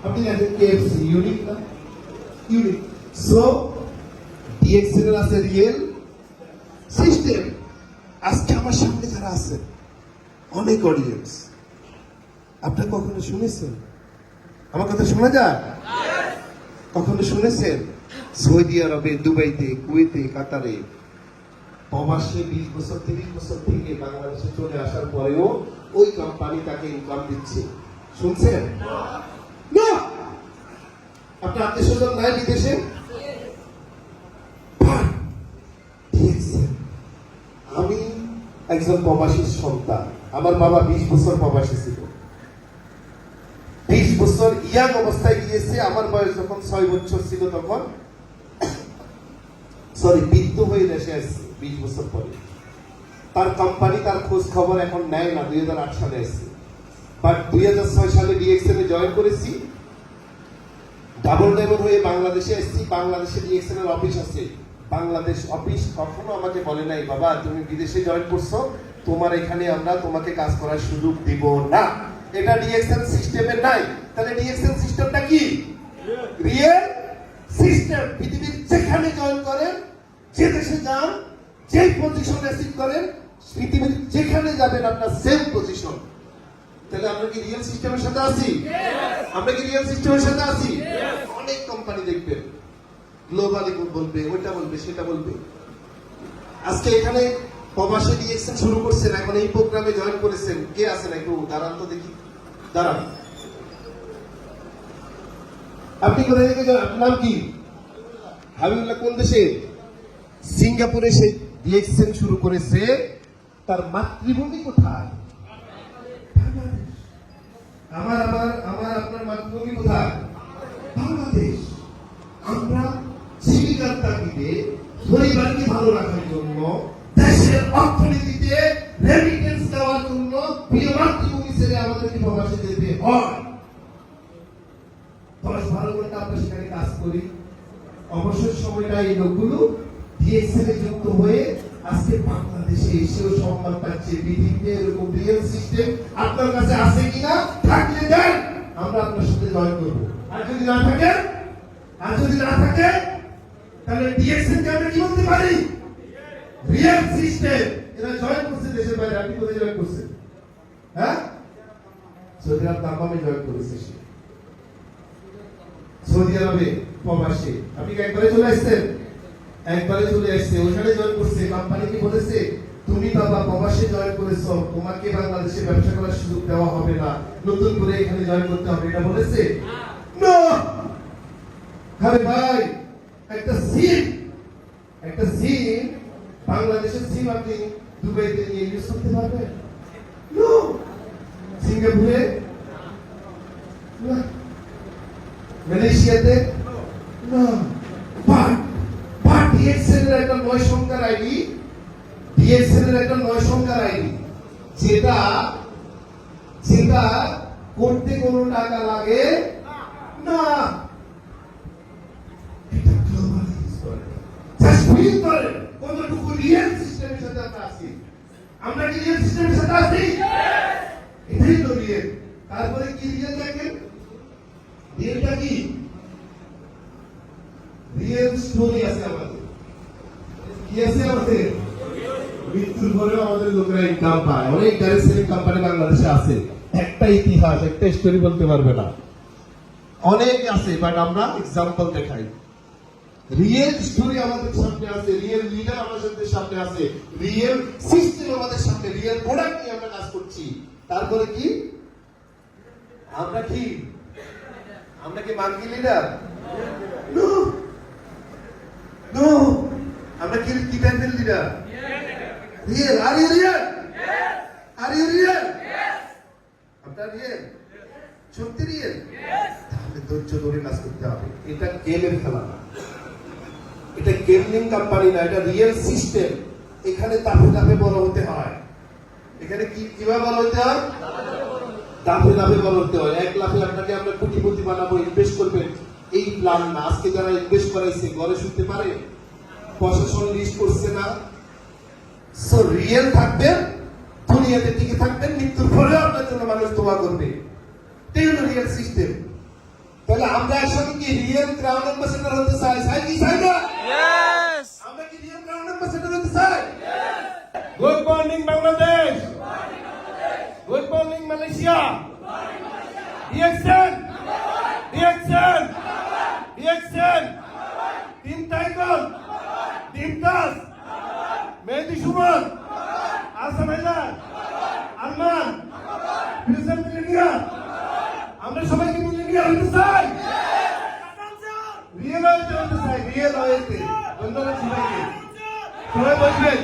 আপনি দেখেন KFC unique না, ইউনিক। সো ডিএক্সএল আছে রিয়েল সিস্টেম। আজকে আমার সামনে যারা আছে অনেক অডিয়েন্স, আপনারা কখনো শুনেছেন আমার কথা? শোনা যায়? কখনো শুনেছেন সৌদি আরবে, দুবাইতে, কুয়েতে, কাতারে প্রবাসে 20 বছর 30 বছর থেকে বাংলাদেশে চলে আসার পরেও ওই কোম্পানি তাকে ইনকাম দিচ্ছে? শুনছেন না? আপনার আত্মীয় স্বজন নাই বিদেশে? আমি একজন প্রবাসীর সন্তান। আমার বাবা 20 বছর প্রবাসী ছিল। 20 বছর ইয়াং অবস্থায় গিয়েছে। আমার বয়স যখন 6 বছর ছিল তখন বৃদ্ধ হয়ে দেশে আসছে 20 বছর পরে। তার কোম্পানি তার খোঁজ খবর এখন নেয় না। 2008 সালে আসছে, বাট 2006 সালে ডিএক্সএল এ জয়েন করেছি। ডাবল ড্রাইভার হয়ে বাংলাদেশে এসেছি। বাংলাদেশে ডিএক্সএল এর অফিস আছে। বাংলাদেশ অফিস কখনো আমাকে বলে নাই, বাবা তুমি বিদেশে জয়েন করছো, তোমার এখানে আমরা তোমাকে কাজ করার সুযোগ দিব না। এটা ডিএক্সএল সিস্টেমে নাই। তাহলে ডিএক্সএল সিস্টেমটা কি? Real system. পৃথিবীর যেখানে জয়েন করেন, যে দেশে যান, যেই পজিশন অ্যাচিভ করেন, পৃথিবীর যেখানে যাবেন আপনার সেম পজিশন। তাহলে আমরা কি রিয়েল সিস্টেমের সাথে আছি? আমরা কি রিয়েল সিস্টেমের সাথে আছি? অনেক কোম্পানি দেখবেন গ্লোবালি বলবে, ওইটা বলবে, সেটা বলবে। আজকে এখানে প্রবাসে ডিএক্সএল শুরু করছেন, এখন এই প্রোগ্রামে জয়েন করেছেন। কে আছেন? একটু দাঁড়ান তো দেখি, দাঁড়ান। আপনি কোথায় থেকে? আপনার নাম কি? হাবিবুল্লাহ। কোন দেশে? সিঙ্গাপুরে সে ডিএক্সএল শুরু করেছে। তার মাতৃভূমি কোথায়? আমার আপনার মাতৃভূমি কোথায়? বাংলাদেশ। আমরা জীবিকার তাগিদে পরিবারকে ভালো রাখার জন্য, দেশের অর্থনীতিতে রেমিটেন্স দেওয়ার জন্য প্রিয় মাতৃভূমি ছেড়ে আমাদেরকে প্রবাসে যেতে হয়। 10-12 ঘন্টা আমরা সেখানে কাজ করি। অবসর সময়টা এই লোকগুলো ডিএক্সএল এ যুক্ত হয়ে আজকে বাংলাদেশে এসেও সম্মান পাচ্ছে। পৃথিবীতে এরকম রিয়েল সিস্টেম আপনার কাছে আছে কিনা? থাকলে দেন, আমরা আপনার সাথে জয়েন করবো। আর যদি না থাকে তাহলে ডিএক্সএল কে আমরা কি বলতে পারি? Real system. এরা জয়েন করছে দেশের বাইরে। আপনি কোথায় জয়েন করছেন? হ্যাঁ, সৌদি আরব দামামে জয়েন করেছে সে। সৌদি আরবে প্রবাসী। আপনি কি একবারে চলে আসছেন? একবারে চলে আসছে। ওখানে জয়েন করছে। কোম্পানি কি বলেছে? তুমি বাবা প্রবাসে জয়েন করেছো, তোমাকে বাংলাদেশে ব্যবসা করার সুযোগ দেওয়া হবে না, নতুন করে এখানে জয়েন করতে হবে, এটা বলেছে না। আরে ভাই, একটা সিম বাংলাদেশের সিম আপনি দুবাইতে নিয়ে ইউজ করতে পারবেন? নো। সিঙ্গাপুরে, মালয়েশিয়াতে না। ডিএক্সএল এর একটা 9 সংখ্যার আইডি, যেটা করতে কোনো টাকা লাগে না। এটা গ্লোবাল ইউজ করে। জাস্ট ফিল করেন কতটুকু রিয়েল সিস্টেমের সাথে আমরা আছি। আমরা কি রিয়েল সিস্টেমের সাথে আছি? এটাই তো রিয়েল। তারপরে কি রিয়েল দেখেন? রিয়েলটা কি? রিয়েল স্টোরি আছে আমাদের। কি আছে আমাদের? মৃত্যুর পরেও আমাদের লোকেরা ইনকাম পায়। অনেক ডাইরেক্ট সেলিং কোম্পানি বাংলাদেশে আছে। একটা ইতিহাস, একটা স্টোরি বলতে পারবে না। অনেক আছে, বাট আমরা এক্সাম্পল দেখাই। রিয়েল স্টোরি আমাদের সামনে আছে, রিয়েল লিডার আমাদের সামনে আছে, রিয়েল সিস্টেম আমাদের সামনে, রিয়েল প্রোডাক্ট নিয়ে আমরা কাজ করছি। তারপরে কি আমরা কি মার্কি লিডার? নো। আমরা কি টাইপের leader? Real. Are you real? আপনার রিয়েল? সত্যি রিয়েল? তাহলে ধৈর্য ধরে কাজ করতে হবে। এটা গেমের খেলা না, এটা গেমিং কোম্পানি না, এটা রিয়েল সিস্টেম। এখানে ধাপে ধাপে বড় হতে হয়। এখানে কিভাবে বড় হতে হয়? ধাপে ধাপে বড় হতে হয়। 1 লাখে আপনাকে আমরা কোটিপতি বানাবো, ইনভেস্ট করবেন, এই প্ল্যান না। আজকে যারা ইনভেস্ট করাইছে ঘরে শুতে পারে, প্রশাসন লিস্ট করছে না। সো রিয়েল থাকবেন, দুনিয়াতে টিকে থাকবেন, মৃত্যুর পরে আপনার জন্য মানুষ দোয়া করবে। পিরামিডের সিস্টেম। তাহলে আমরা একসাথে কি রিয়েল ক্রাউন অ্যাম্বাসেডর হতে চাই? চাই কি চাই না? আমরা কি রিয়েল ক্রাউন অ্যাম্বাসেডর হতে চাই? Good morning Bangladesh, good morning Malaysia. Reaction, reaction, reaction. Team tiger, team Das, Mehedi Sumon, Asam Haider, Arman, Firoz মিলেনিয়া। আমরা সবাই কি মিলেনিয়া হতে চাই? রিয়েল হতে চাই, রিয়েল হতে। ধন্যবাদ সবাইকে। সবাই বসবেন।